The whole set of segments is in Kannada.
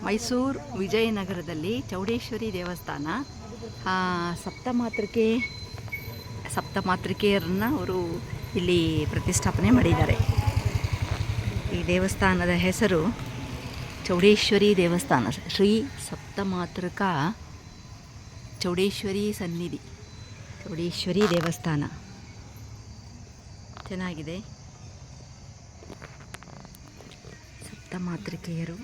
ಮೈಸೂರು ವಿಜಯನಗರದಲ್ಲಿ ಚೌಡೇಶ್ವರಿ ದೇವಸ್ಥಾನ. ಸಪ್ತಮಾತೃಕೆಯರನ್ನು ಅವರು ಇಲ್ಲಿ ಪ್ರತಿಷ್ಠಾಪನೆ ಮಾಡಿದ್ದಾರೆ. ಈ ದೇವಸ್ಥಾನದ ಹೆಸರು ಚೌಡೇಶ್ವರಿ ದೇವಸ್ಥಾನ. ಶ್ರೀ ಸಪ್ತಮಾತೃಕಾ ಚೌಡೇಶ್ವರಿ ಸನ್ನಿಧಿ, ಚೌಡೇಶ್ವರಿ ದೇವಸ್ಥಾನ ಚೆನ್ನಾಗಿದೆ. ಸಪ್ತಮಾತೃಕೆಯರು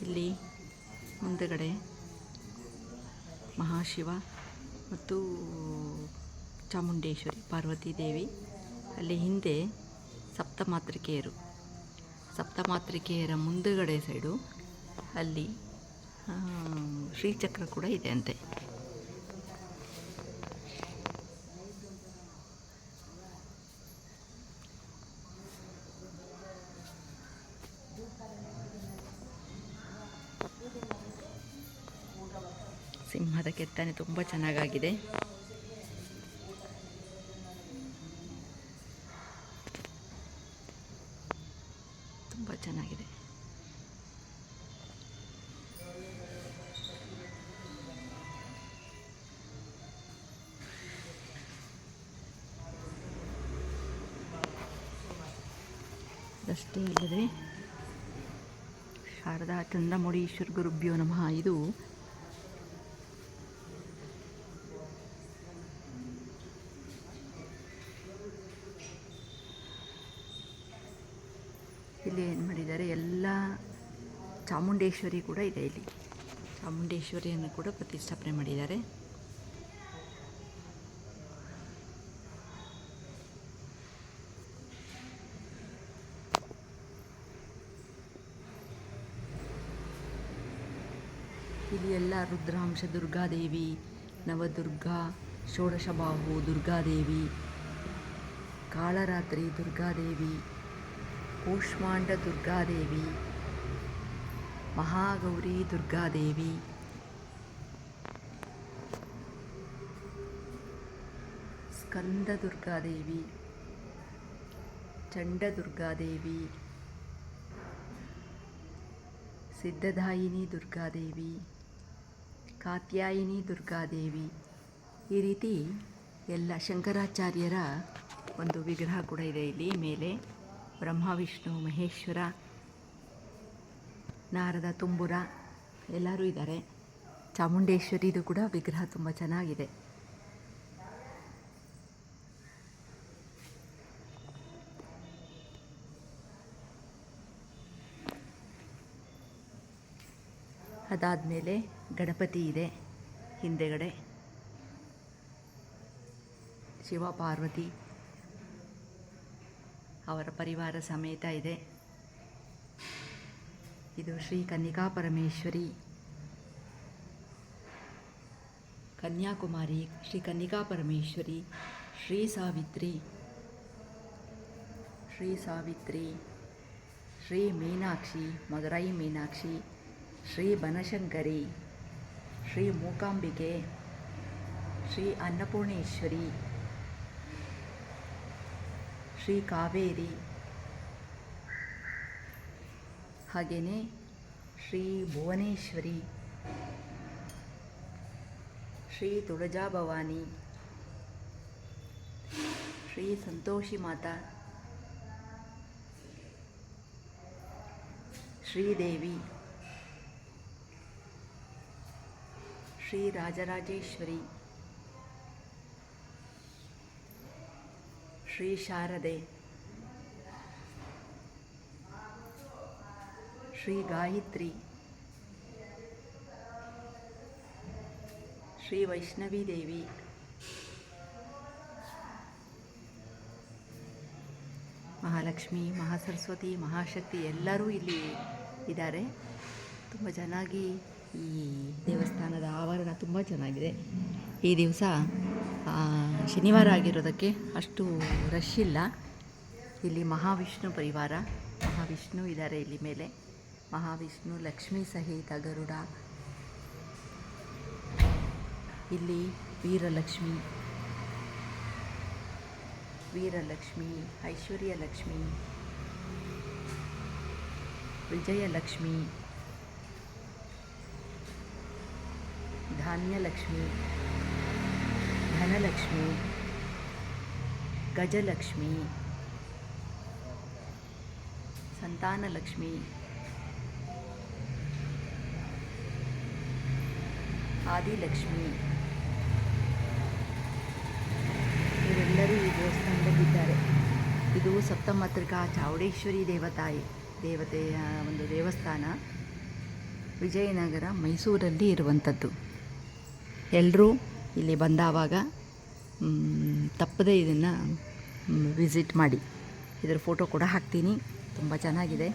ಇಲ್ಲಿ ಮುಂದಗಡೆ ಮಹಾಶಿವ ಮತ್ತು ಚಾಮುಂಡೇಶ್ವರಿ ಪಾರ್ವತಿ ದೇವಿ, ಅಲ್ಲಿ ಹಿಂದೆ ಸಪ್ತಮಾತೃಕೆಯರ ಮುಂದುಗಡೆ ಸೈಡು ಅಲ್ಲಿ ಶ್ರೀಚಕ್ರ ಕೂಡ ಇದೆ ಅಂತೆ. ಸಿಂಹದ ಕೆತ್ತನೆ ತುಂಬ ಚೆನ್ನಾಗಿದೆ. ತುಂಬ ಚೆನ್ನಾಗಿದೆ. ಅದಷ್ಟೇ ಅಲ್ಲದೆ ಶಾರದಾ ಚಂದ್ರಮೌಳೀಶ್ವರ ಗುರುಭ್ಯೋ ನಮಃ. ಇದು ಇಲ್ಲಿ ಏನು ಮಾಡಿದ್ದಾರೆ, ಎಲ್ಲ ಚಾಮುಂಡೇಶ್ವರಿ ಕೂಡ ಇದೆ. ಇಲ್ಲಿ ಚಾಮುಂಡೇಶ್ವರಿಯನ್ನು ಕೂಡ ಪ್ರತಿಷ್ಠಾಪನೆ ಮಾಡಿದ್ದಾರೆ. ಇಲ್ಲಿ ಎಲ್ಲ ರುದ್ರಾಂಶ ದುರ್ಗಾದೇವಿ, ನವದುರ್ಗಾ, ಷೋಡಶಬಾಹು ದುರ್ಗಾದೇವಿ, ಕಾಳರಾತ್ರಿ ದುರ್ಗಾದೇವಿ, ಕೂಷ್ಮಾಂಡ ದುರ್ಗಾದೇವಿ, ಮಹಾಗೌರಿ ದುರ್ಗಾದೇವಿ, ಸ್ಕಂದ ದುರ್ಗಾದೇವಿ, ಚಂಡ ದುರ್ಗಾದೇವಿ, ಸಿದ್ಧದಾಯಿನಿ ದುರ್ಗಾದೇವಿ, ಕಾತ್ಯಾಯಿನಿ ದುರ್ಗಾದೇವಿ, ಈ ರೀತಿ ಎಲ್ಲ ಶಂಕರಾಚಾರ್ಯರ ಒಂದು ವಿಗ್ರಹ ಕೂಡ ಇದೆ. ಇಲ್ಲಿ ಮೇಲೆ ಬ್ರಹ್ಮ ವಿಷ್ಣು ಮಹೇಶ್ವರ, ನಾರದ ತುಂಬುರ ಎಲ್ಲರೂ ಇದ್ದಾರೆ. ಚಾಮುಂಡೇಶ್ವರಿದು ಕೂಡ ವಿಗ್ರಹ ತುಂಬ ಚೆನ್ನಾಗಿದೆ. ಅದಾದಮೇಲೆ ಗಣಪತಿ ಇದೆ. ಹಿಂದೆಗಡೆ ಶಿವ ಪಾರ್ವತಿ ಅವರ ಪರಿವಾರ ಸಮೇತ ಇದೆ. ಇದು ಶ್ರೀ ಕನ್ನಿಕಾ ಪರಮೇಶ್ವರಿ, ಕನ್ಯಾಕುಮಾರಿ, ಶ್ರೀ ಕನ್ನಿಕಾ ಪರಮೇಶ್ವರಿ, ಶ್ರೀ ಸಾವಿತ್ರಿ, ಶ್ರೀ ಮೀನಾಕ್ಷಿ, ಮದುರೈ ಮೀನಾಕ್ಷಿ, ಶ್ರೀ ಬನಶಂಕರಿ, ಶ್ರೀ ಮೂಕಾಂಬಿಕೆ, ಶ್ರೀ ಅನ್ನಪೂರ್ಣೇಶ್ವರಿ, ಶ್ರೀ ಕಾವೇರಿ, ಹಾಗೆಯೇ ಶ್ರೀ ಭುವನೇಶ್ವರಿ, ಶ್ರೀ ತುಳಜಾ ಭವಾನಿ, ಶ್ರೀ ಸಂತೋಷಿ ಮಾತಾ, ಶ್ರೀದೇವಿ, ಶ್ರೀ ರಾಜರಾಜೇಶ್ವರಿ, ಶ್ರೀ ಶಾರದೆ, ಶ್ರೀ ಗಾಯತ್ರಿ, ಶ್ರೀ ವೈಷ್ಣವಿ ದೇವಿ, ಮಹಾಲಕ್ಷ್ಮಿ, ಮಹಾಸರಸ್ವತಿ, ಮಹಾಶಕ್ತಿ ಎಲ್ಲರೂ ಇಲ್ಲಿ ಇದ್ದಾರೆ. ತುಂಬ ಚೆನ್ನಾಗಿ ಈ ದೇವಸ್ಥಾನದ ಆವರಣ ತುಂಬ ಚೆನ್ನಾಗಿದೆ. ಈ ದಿವಸ ಶನಿವಾರ ಆಗಿರೋದಕ್ಕೆ ಅಷ್ಟು ರಶ್ ಇಲ್ಲ. ಇಲ್ಲಿ ಮಹಾವಿಷ್ಣು ಪರಿವಾರ, ಮಹಾವಿಷ್ಣು ಇದ್ದಾರೆ ಇಲ್ಲಿ ಮೇಲೆ. ಮಹಾವಿಷ್ಣು, ಲಕ್ಷ್ಮೀ ಸಹಿತ ಗರುಡ, ಇಲ್ಲಿ ವೀರಲಕ್ಷ್ಮಿ, ಐಶ್ವರ್ಯಲಕ್ಷ್ಮಿ, ವಿಜಯಲಕ್ಷ್ಮಿ, ಧಾನ್ಯಲಕ್ಷ್ಮಿ, ಧನಲಕ್ಷ್ಮಿ, ಗಜಲಕ್ಷ್ಮಿ, ಸಂತಾನಲಕ್ಷ್ಮಿ, ಆದಿಲಕ್ಷ್ಮಿ, ಇವರೆಲ್ಲರೂ ಈ ದೇವಸ್ಥಾನದಲ್ಲಿದ್ದಾರೆ. ಇದು ಸಪ್ತಮಾತೃಕಾ ಚಾವುಡೇಶ್ವರಿ ದೇವತೆಯ ಒಂದು ದೇವಸ್ಥಾನ. ವಿಜಯನಗರ, ಮೈಸೂರಲ್ಲಿ ಇರುವಂಥದ್ದು. ಎಲ್ಲರೂ ಇಲ್ಲಿ ಬಂದಾವಾಗ ತಪ್ಪದೇ ಇದನ್ನು ವಿಸಿಟ್ ಮಾಡಿ. ಇದರ ಫೋಟೋ ಕೂಡ ಹಾಕ್ತೀನಿ. ತುಂಬ ಚೆನ್ನಾಗಿದೆ.